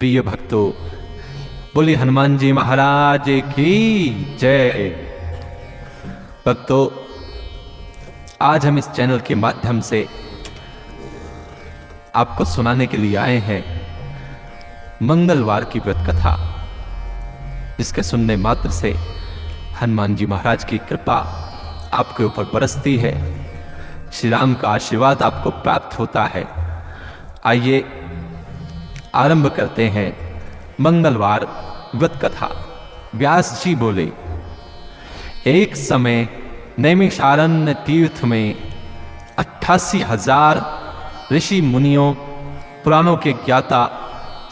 प्रिय भक्तों, बोले हनुमान जी महाराज की जय। भक्तों, आज हम इस चैनल के माध्यम से आपको सुनाने के लिए आए हैं मंगलवार की व्रत कथा, जिसके सुनने मात्र से हनुमान जी महाराज की कृपा आपके ऊपर बरसती है, श्री राम का आशीर्वाद आपको प्राप्त होता है। आइए आरंभ करते हैं मंगलवार व्रत कथा। व्यास जी बोले, एक समय नैमिषारण्य तीर्थ में 88,000 ऋषि मुनियों, पुराणों के ज्ञाता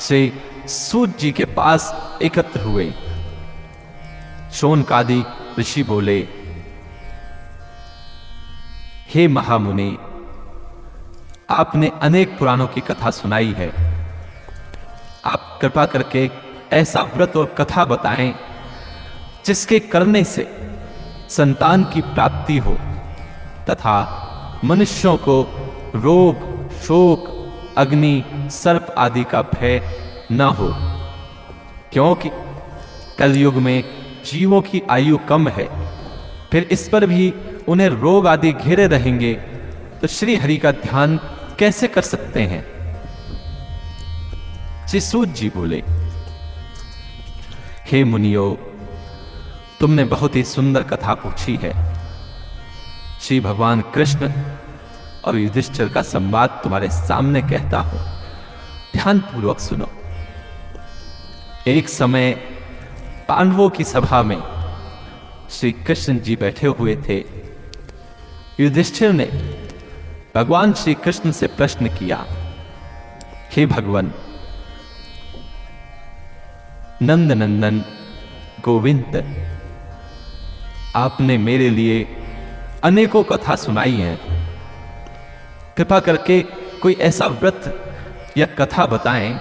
श्री सूत जी के पास एकत्र हुए। शौनकादि ऋषि बोले, हे महामुनि, आपने अनेक पुराणों की कथा सुनाई है। आप कृपा करके ऐसा व्रत और कथा बताएं जिसके करने से संतान की प्राप्ति हो तथा मनुष्यों को रोग, शोक, अग्नि, सर्प आदि का भय न हो, क्योंकि कलयुग में जीवों की आयु कम है। फिर इस पर भी उन्हें रोग आदि घेरे रहेंगे तो श्री हरि का ध्यान कैसे कर सकते हैं। श्री सूत जी बोले, हे मुनियो, तुमने बहुत ही सुंदर कथा पूछी है। श्री भगवान कृष्ण और युधिष्ठिर का संवाद तुम्हारे सामने कहता हूं, ध्यान पूर्वक सुनो। एक समय पांडवों की सभा में श्री कृष्ण जी बैठे हुए थे। युधिष्ठिर ने भगवान श्री कृष्ण से प्रश्न किया, हे भगवान, नंद नंदन गोविंद, आपने मेरे लिए अनेकों कथा सुनाई हैं, कृपा करके कोई ऐसा व्रत या कथा बताएं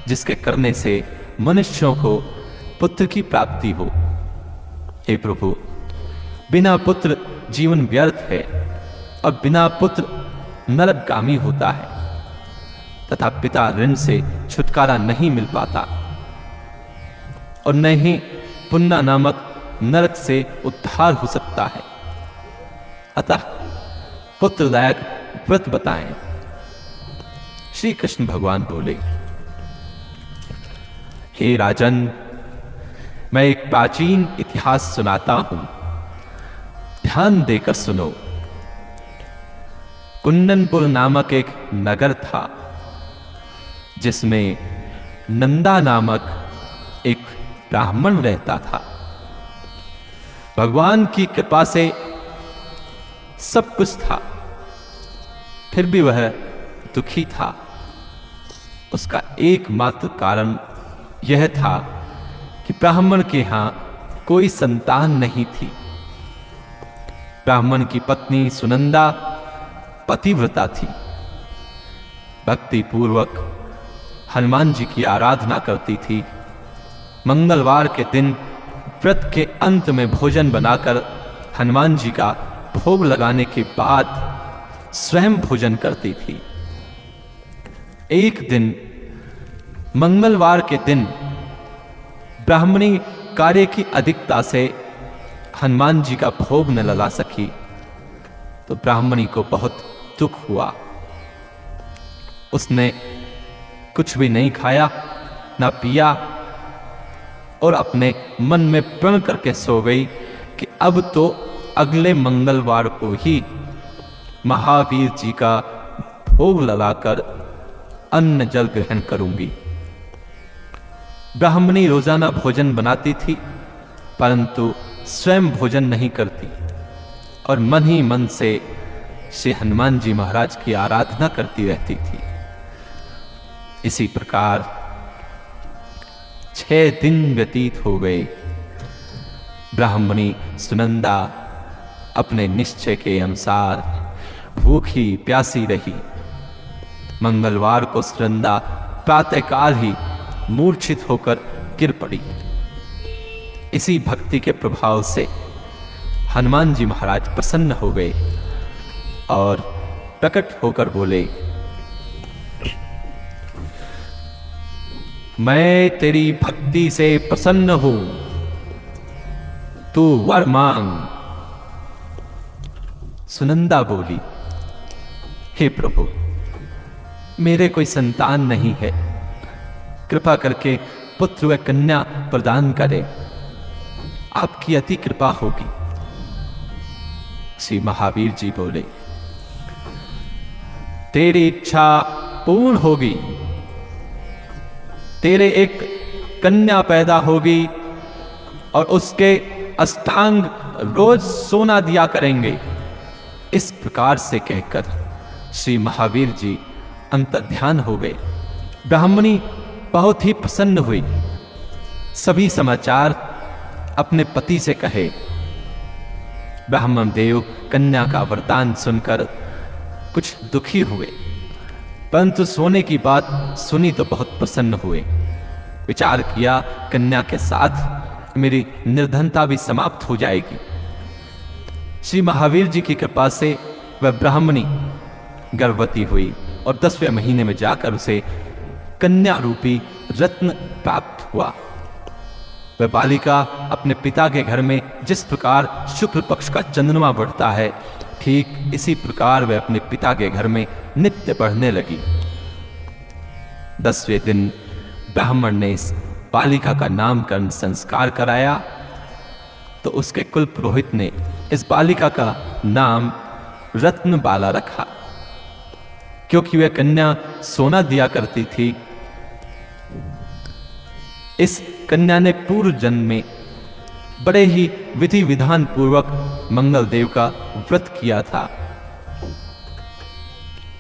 जिसके करने से मनुष्यों को पुत्र की प्राप्ति हो। हे प्रभु, बिना पुत्र जीवन व्यर्थ है और बिना पुत्र नरकगामी होता है तथा पिता ऋण से छुटकारा नहीं मिल पाता और न ही पुण्य नामक नरक से उद्धार हो सकता है। अतः पुत्रदायक व्रत बताएं। श्री कृष्ण भगवान बोले, हे राजन, मैं एक प्राचीन इतिहास सुनाता हूं, ध्यान देकर सुनो। कुंदनपुर नामक एक नगर था जिसमें नंदा नामक एक ब्राह्मण रहता था। भगवान की कृपा से सब कुछ था, फिर भी वह दुखी था। उसका एकमात्र कारण यह था कि ब्राह्मण के यहां कोई संतान नहीं थी। ब्राह्मण की पत्नी सुनंदा पतिव्रता थी, भक्ति पूर्वक हनुमान जी की आराधना करती थी। मंगलवार के दिन व्रत के अंत में भोजन बनाकर हनुमान जी का भोग लगाने के बाद स्वयं भोजन करती थी। एक दिन मंगलवार के दिन ब्राह्मणी कार्य की अधिकता से हनुमान जी का भोग न लगा सकी तो ब्राह्मणी को बहुत दुख हुआ। उसने कुछ भी नहीं खाया ना पिया और अपने मन में प्रण करके सो गई कि अब तो अगले मंगलवार को ही महावीर जी का भोग लगाकर अन्न जल ग्रहण करूंगी। ब्राह्मणी रोजाना भोजन बनाती थी, परंतु स्वयं भोजन नहीं करती और मन ही मन से श्री हनुमान जी महाराज की आराधना करती रहती थी। इसी प्रकार 6 दिन व्यतीत हो गए। ब्राह्मणी सुनंदा अपने निश्चय के अनुसार भूखी प्यासी रही। मंगलवार को सुनंदा प्रातःकाल ही मूर्छित होकर गिर पड़ी। इसी भक्ति के प्रभाव से हनुमान जी महाराज प्रसन्न हो गए और प्रकट होकर बोले, मैं तेरी भक्ति से प्रसन्न हूं, तू वर मांग। सुनंदा बोली, हे प्रभु, मेरे कोई संतान नहीं है, कृपा करके पुत्र व कन्या प्रदान करें, आपकी अति कृपा होगी। श्री महावीर जी बोले, तेरी इच्छा पूर्ण होगी, तेरे एक कन्या पैदा होगी और उसके अष्टांग रोज सोना दिया करेंगे। इस प्रकार से कहकर श्री महावीर जी अंतर्ध्यान हो गए। ब्राह्मणी बहुत ही प्रसन्न हुई। सभी समाचार अपने पति से कहे। ब्राह्मण देव कन्या का वरदान सुनकर कुछ दुखी हुए, परंतु सोने की बात सुनी तो बहुत प्रसन्न हुए। विचार किया, कन्या के साथ मेरी निर्धनता भी समाप्त हो जाएगी। श्री महावीर जी की कृपा से वह ब्राह्मणी गर्भवती हुई और 10वें महीने में जाकर उसे कन्या रूपी रत्न प्राप्त हुआ। वह बालिका अपने पिता के घर में जिस प्रकार शुक्ल पक्ष का चंद्रमा बढ़ता है, ठीक इसी प्रकार वह अपने पिता के घर में नित्य बढ़ने लगी। 10वें दिन ब्राह्मण ने इस बालिका का नामकरण संस्कार कराया तो उसके कुल पुरोहित ने इस बालिका का नाम रत्नबाला रखा, क्योंकि वह कन्या सोना दिया करती थी। इस कन्या ने पूर्व जन्म में बड़े ही विधि विधान पूर्वक मंगल देव का व्रत किया था।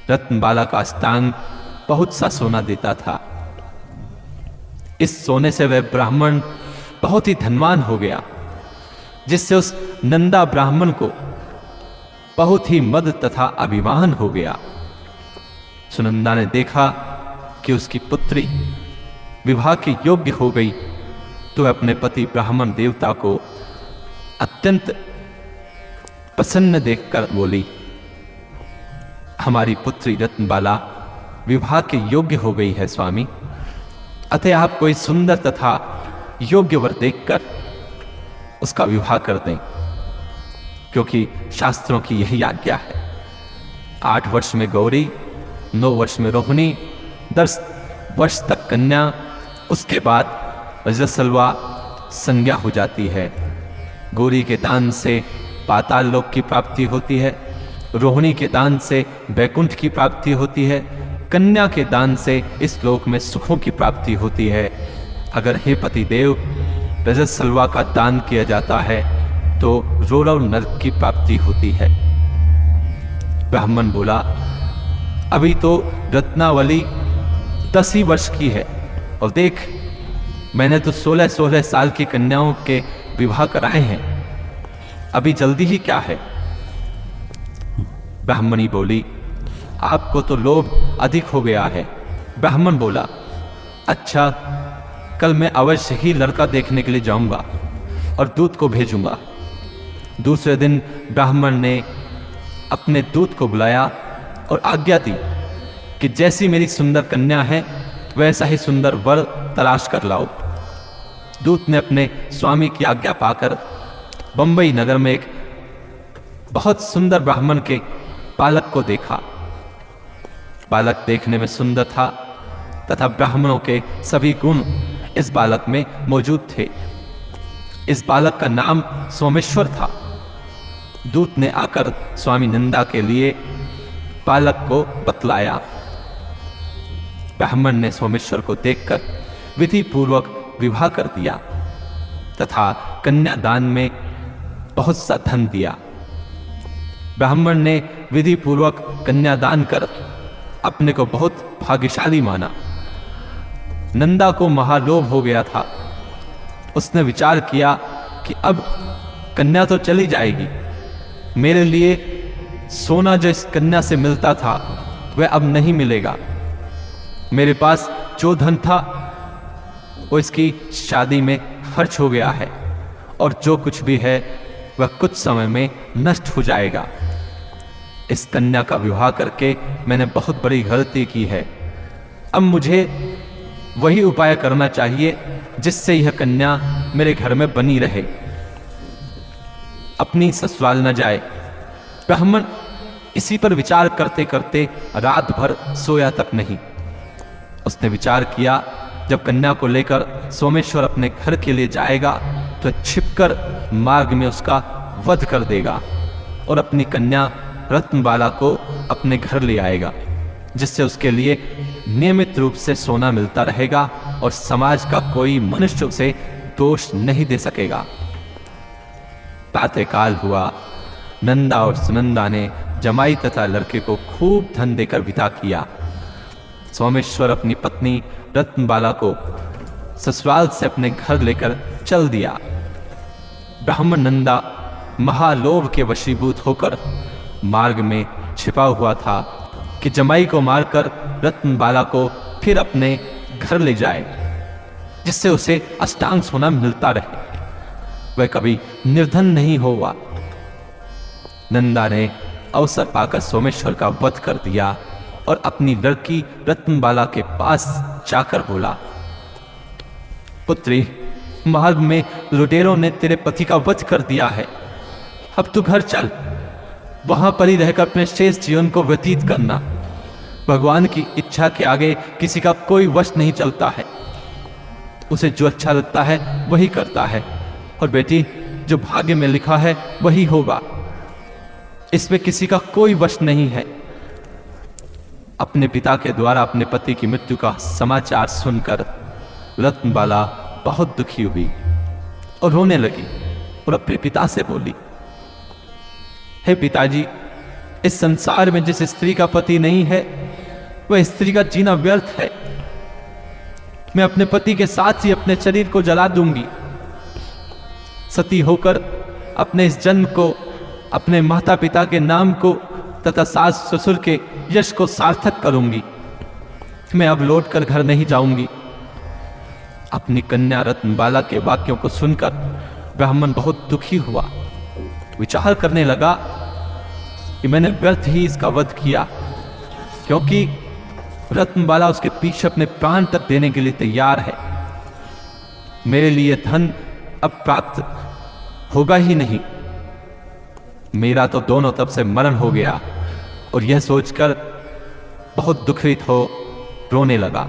रत्नबाला का अष्टांग बहुत सा सोना देता था। इस सोने से वह ब्राह्मण बहुत ही धनवान हो गया, जिससे उस नंदा ब्राह्मण को बहुत ही मद तथा अभिमान हो गया। सुनंदा ने देखा कि उसकी पुत्री विवाह के योग्य हो गई, तो वह अपने पति ब्राह्मण देवता को अत्यंत प्रसन्न देखकर बोली, हमारी पुत्री रत्नबाला विवाह के योग्य हो गई है स्वामी, अतः आप कोई सुंदर तथा योग्य वर देखकर उसका विवाह कर दें, क्योंकि शास्त्रों की यही आज्ञा है। 8 वर्ष में गौरी, 9 वर्ष में रोहिणी, 10 वर्ष तक कन्या, उसके बाद रजस्वला संज्ञा हो जाती है। गौरी के दान से पाताल लोक की प्राप्ति होती है, रोहिणी के दान से वैकुंठ की प्राप्ति होती है, कन्या के दान से इस लोक में सुखों की प्राप्ति होती है। अगर हे पति देव रजस्वला का दान किया जाता है तो रोरव नरक की प्राप्ति होती है। ब्राह्मण बोला, अभी तो रत्नावली 10 ही वर्ष की है और देख, मैंने तो 16-16 साल की कन्याओं के विवाह कराए हैं, अभी जल्दी ही क्या है। ब्राह्मणी बोली, आपको तो लोभ अधिक हो गया है। ब्राह्मण बोला, अच्छा, कल मैं अवश्य ही लड़का देखने के लिए जाऊंगा और दूत को भेजूंगा। दूसरे दिन ब्राह्मण ने अपने दूत को बुलाया और आज्ञा दी कि जैसी मेरी सुंदर कन्या है वैसा ही सुंदर वर तलाश कर लाओ। दूत ने अपने स्वामी की आज्ञा पाकर बंबई नगर में एक बहुत सुंदर ब्राह्मण के बालक को देखा। बालक देखने में सुंदर था तथा ब्राह्मणों के सभी गुण इस बालक में मौजूद थे। इस बालक का नाम सोमेश्वर था। दूत ने आकर स्वामी नंदा के लिए बालक को बतलाया। ब्राह्मण ने सोमेश्वर को देखकर विधि पूर्वक विवाह कर दिया तथा कन्यादान में बहुत सा धन दिया। ब्राह्मण ने विधि पूर्वक कन्यादान कर अपने को बहुत भाग्यशाली माना। नंदा को महालोभ हो गया था। उसने विचार किया कि अब कन्या तो चली जाएगी, मेरे लिए सोना जो इस कन्या से मिलता था वह अब नहीं मिलेगा। मेरे पास जो धन था वो इसकी शादी में खर्च हो गया है और जो कुछ भी है वह कुछ समय में नष्ट हो जाएगा। इस कन्या का विवाह करके मैंने बहुत बड़ी गलती की है। अब मुझे वही उपाय करना चाहिए जिससे यह कन्या मेरे घर में बनी रहे, अपनी ससुराल न जाए। ब्राह्मण इसी पर विचार करते करते रात भर सोया तक नहीं। उसने विचार किया, जब कन्या को लेकर सोमेश्वर अपने घर के लिए जाएगा तो छिपकर मार्ग में उसका वध कर देगा और अपनी कन्या रत्नबाला को अपने घर ले आएगा, जिससे उसके लिए नियमित रूप से सोना मिलता रहेगा और समाज का कोई मनुष्य उसे दोष नहीं दे सकेगा। प्रातःकाल हुआ। नंदा और सुनंदा ने जमाई तथा लड़के को खूब धन देकर विदा किया। सोमेश्वर अपनी पत्नी रत्नबाला को ससुराल से अपने घर लेकर चल दिया। ब्राह्मण नंदा महालोभ के वशीभूत होकर मार्ग में छिपा हुआ था कि जमाई को मारकर रत्नबाला को फिर अपने घर ले जाए, जिससे उसे अष्टांग सोना मिलता रहे, वह कभी निर्धन नहीं होगा। नंदा ने अवसर पाकर सोमेश्वर का वध कर दिया और अपनी लड़की रत्नबाला के पास जाकर बोला, पुत्री, मार्ग में लुटेरों ने तेरे पति का वध कर दिया है। अब तू घर चल, वहां पर ही रहकर अपने शेष जीवन को व्यतीत करना। भगवान की इच्छा के आगे किसी का कोई वश नहीं चलता है। उसे जो अच्छा लगता है वही करता है, और बेटी, जो भाग्य में लिखा है वही होगा। इसमें किसी का कोई वश नहीं है। अपने पिता के द्वारा अपने पति की मृत्यु का समाचार सुनकर रत्नबाला बहुत दुखी हुई और रोने लगी और अपने पिता से बोली, हे पिताजी, इस संसार में जिस स्त्री का पति नहीं है वह स्त्री का जीना व्यर्थ है। मैं अपने पति के साथ ही अपने शरीर को जला दूंगी। सती होकर अपने इस जन्म को, अपने माता पिता के नाम को तथा सास ससुर के यश को सार्थक करूंगी। मैं अब लौट कर घर नहीं जाऊंगी। अपनी कन्या रत्नबाला के वाक्यों को सुनकर ब्राह्मण बहुत दुखी हुआ। विचार करने लगा कि मैंने व्यर्थ ही इसका वध किया, क्योंकि रत्नबाला उसके पीछे अपने प्राण तक देने के लिए तैयार है। मेरे लिए धन अब प्राप्त होगा ही नहीं। मेरा तो दोनों तरफ से मरण हो गया। और यह सोचकर बहुत दुखित हो रोने लगा।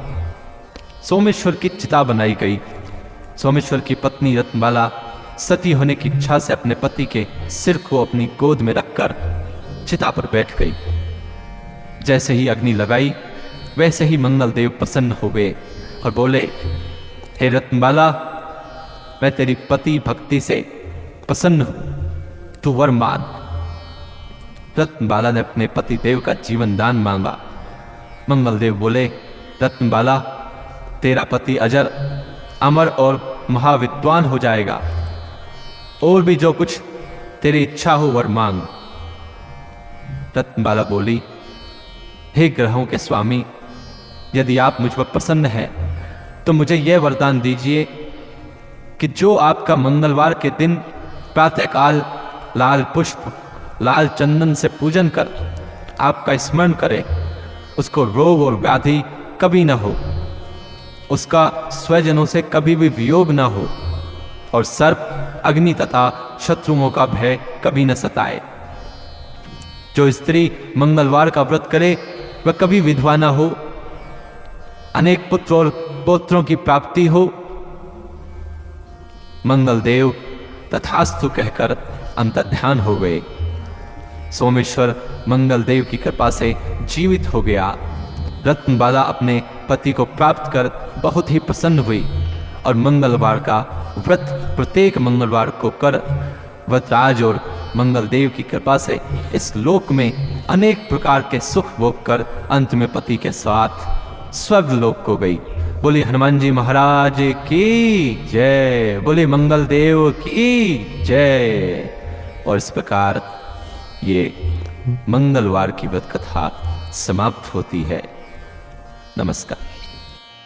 सोमेश्वर की चिता बनाई गई। सोमेश्वर की पत्नी रत्नबाला सती होने की इच्छा से अपने पति के सिर को अपनी गोद में रखकर चिता पर बैठ गई। जैसे ही अग्नि लगाई वैसे ही मंगल देव प्रसन्न हो गए और बोले, हे रत्नबाला, मैं तेरी पति भक्ति से प्रसन्न हूं, तू वर मांग। रत्नबाला ने अपने पति देव का जीवन दान मांगा। मंगल देव बोले, रत्नबाला, तेरा पति अजर, अमर और महाविद्वान हो जाएगा। और भी जो कुछ तेरी इच्छा हो वर मांग। रत्नबाला बोली, हे ग्रहों के स्वामी, यदि आप मुझ पर प्रसन्न हैं तो मुझे यह वरदान दीजिए कि जो आपका मंगलवार के दिन प्रातःकाल लाल पुष्प, लाल चंदन से पूजन कर आपका स्मरण करे, उसको रोग और व्याधि कभी न हो, उसका स्वजनों से कभी भी वियोग न हो, और सर्प, अग्नि तथा शत्रुओं का भय कभी न सताए। जो स्त्री मंगलवार का व्रत करे वह कभी विधवा न हो, अनेक पुत्र और पौत्रों की प्राप्ति हो। मंगल देव तथास्तु कहकर अंतर्ध्यान हो गए। सोमेश्वर मंगल देव की कृपा से जीवित हो गया। रत्नबाला अपने पति को प्राप्त कर बहुत ही प्रसन्न हुई और मंगलवार का व्रत प्रत्येक मंगलवार को कर व्रतराज और मंगल देव की कृपा से इस लोक में अनेक प्रकार के सुख भोग कर अंत में पति के साथ स्वर्ग लोक को गई। बोले हनुमान जी महाराज की जय, बोले मंगल देव की जय। और इस प्रकार ये मंगलवार की व्रत कथा समाप्त होती है। नमस्कार।